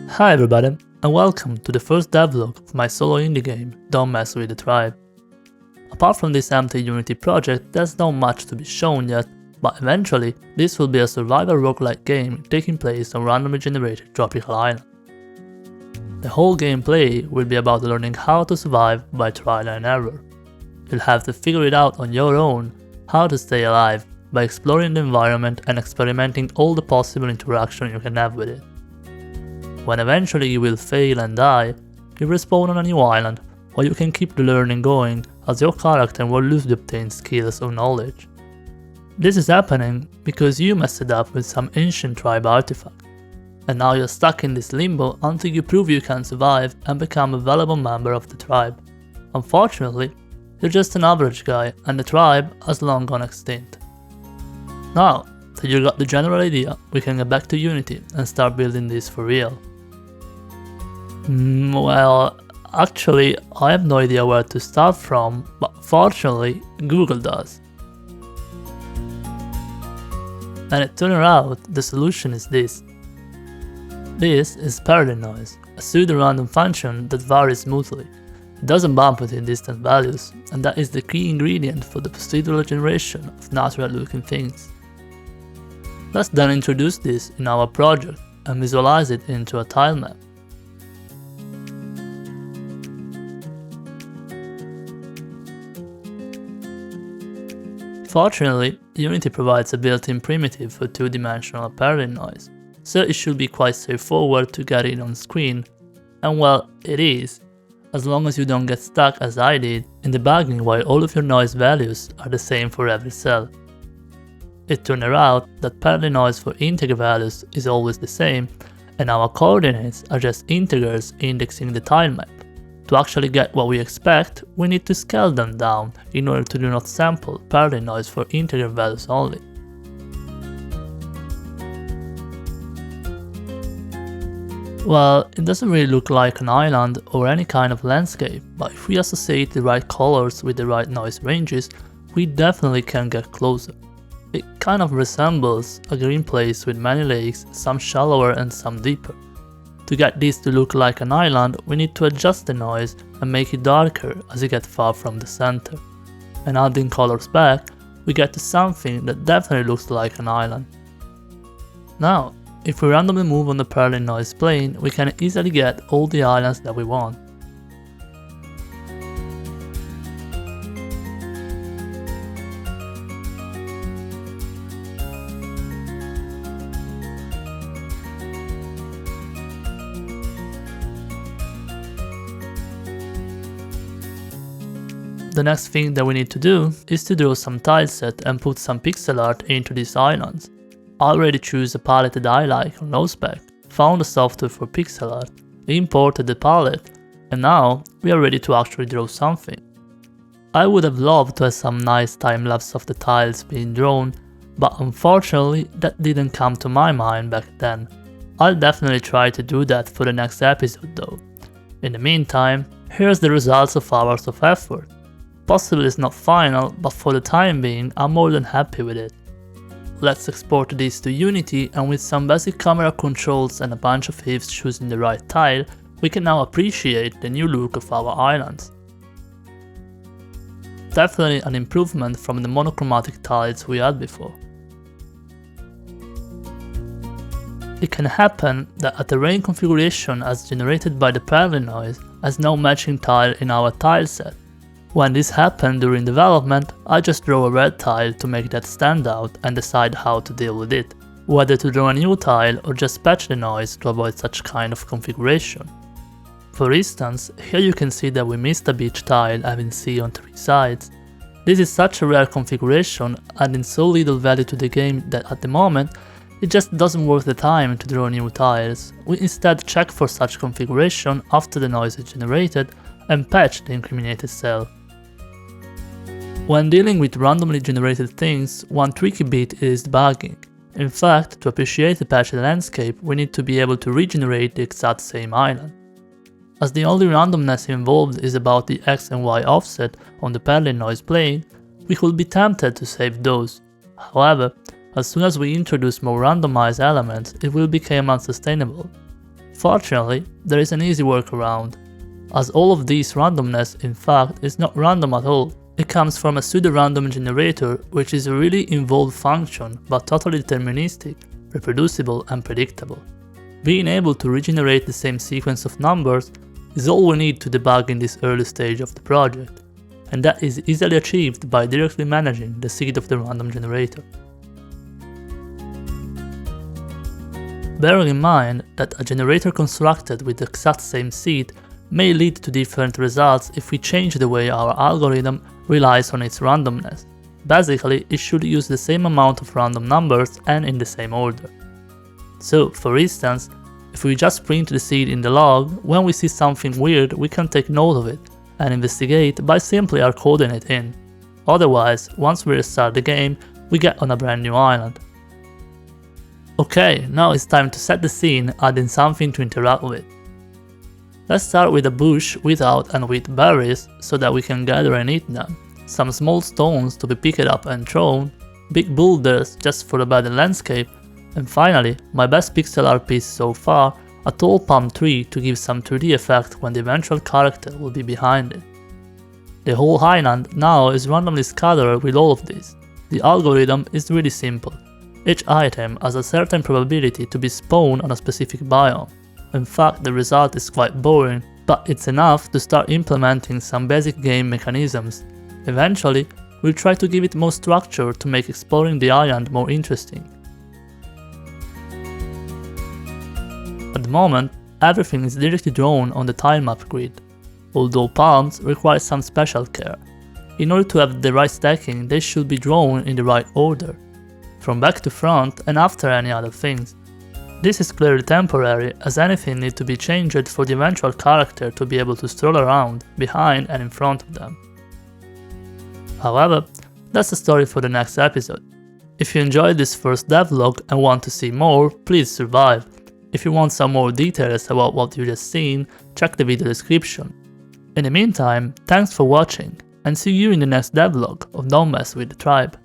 Hi everybody, and welcome to the first devlog of my solo indie game, Don't Mess With The Tribe. Apart from this empty Unity project, there's not much to be shown yet, but eventually this will be a survival roguelite game taking place on randomly generated tropical island. The whole gameplay will be about learning how to survive by trial and error. You'll have to figure it out on your own how to stay alive by exploring the environment and experimenting all the possible interaction you can have with it. When eventually you will fail and die, you respawn on a new island, or you can keep the learning going as your character will lose the obtained skills or knowledge. This is happening because you messed it up with some ancient tribe artifact, and now you're stuck in this limbo until you prove you can survive and become a valuable member of the tribe. Unfortunately, you're just an average guy and the tribe has long gone extinct. Now that you got the general idea, we can get back to Unity and start building this for real. Well, actually, I have no idea where to start from, but fortunately, Google does. And it turned out the solution is this. This is parity noise, a pseudo-random function that varies smoothly. It doesn't bump within distant values, and that is the key ingredient for the procedural generation of natural-looking things. Let's then introduce this in our project and visualize it into a tile map. Fortunately, Unity provides a built-in primitive for two-dimensional parity noise, so it should be quite straightforward to get it on screen, and well, it is, as long as you don't get stuck as I did in debugging while all of your noise values are the same for every cell. It turned out that parity noise for integer values is always the same, and our coordinates are just integers indexing the tile map. To actually get what we expect, we need to scale them down in order to do not sample parity noise for integer values only. Well, it doesn't really look like an island or any kind of landscape, but if we associate the right colors with the right noise ranges, we definitely can get closer. It kind of resembles a green place with many lakes, some shallower and some deeper. To get this to look like an island, we need to adjust the noise and make it darker as you get far from the center. And adding colors back, we get to something that definitely looks like an island. Now, if we randomly move on the parity noise plane, we can easily get all the islands that we want. The next thing that we need to do is to draw some tileset and put some pixel art into these islands. I already chose a palette that I like on NoSpec, found the software for pixel art, imported the palette, and now we are ready to actually draw something. I would have loved to have some nice time-lapse of the tiles being drawn, but unfortunately that didn't come to my mind back then. I'll definitely try to do that for the next episode though. In the meantime, here's the results of hours of effort. Possibly it's not final, but for the time being, I'm more than happy with it. Let's export this to Unity, and with some basic camera controls and a bunch of ifs choosing the right tile, we can now appreciate the new look of our islands. Definitely an improvement from the monochromatic tiles we had before. It can happen that a terrain configuration as generated by the parity noise has no matching tile in our tileset. When this happened during development, I just draw a red tile to make that stand out and decide how to deal with it, whether to draw a new tile or just patch the noise to avoid such kind of configuration. For instance, here you can see that we missed a beach tile having sea on 3 sides. This is such a rare configuration, adding so little value to the game that at the moment, it just doesn't worth the time to draw new tiles. We instead check for such configuration after the noise is generated and patch the incriminated cell. When dealing with randomly generated things, one tricky bit is debugging. In fact, to appreciate the patched landscape, we need to be able to regenerate the exact same island. As the only randomness involved is about the X and Y offset on the parity noise plane, we could be tempted to save those. However, as soon as we introduce more randomized elements, it will become unsustainable. Fortunately, there is an easy workaround, as all of this randomness in fact is not random at all. It comes from a pseudo-random generator, which is a really involved function but totally deterministic, reproducible and predictable. Being able to regenerate the same sequence of numbers is all we need to debug in this early stage of the project, and that is easily achieved by directly managing the seed of the random generator. Bearing in mind that a generator constructed with the exact same seed may lead to different results if we change the way our algorithm relies on its randomness. Basically, it should use the same amount of random numbers and in the same order. So, for instance, if we just print the seed in the log, when we see something weird we can take note of it and investigate by simply encoding it in. Otherwise, once we restart the game, we get on a brand new island. Okay, now it's time to set the scene, adding something to interact with. Let's start with a bush without and with berries so that we can gather and eat them, some small stones to be picked up and thrown, big boulders just for a better landscape, and finally, my best pixel art piece so far, a tall palm tree to give some 3D effect when the eventual character will be behind it. The whole island now is randomly scattered with all of this. The algorithm is really simple. Each item has a certain probability to be spawned on a specific biome. In fact, the result is quite boring, but it's enough to start implementing some basic game mechanisms. Eventually, we'll try to give it more structure to make exploring the island more interesting. At the moment, everything is directly drawn on the tilemap grid, although palms require some special care. In order to have the right stacking, they should be drawn in the right order, from back to front and after any other things. This is clearly temporary, as anything needs to be changed for the eventual character to be able to stroll around, behind and in front of them. However, that's the story for the next episode. If you enjoyed this first devlog and want to see more, please survive. If you want some more details about what you just seen, check the video description. In the meantime, thanks for watching, and see you in the next devlog of Don't Mess with the Tribe.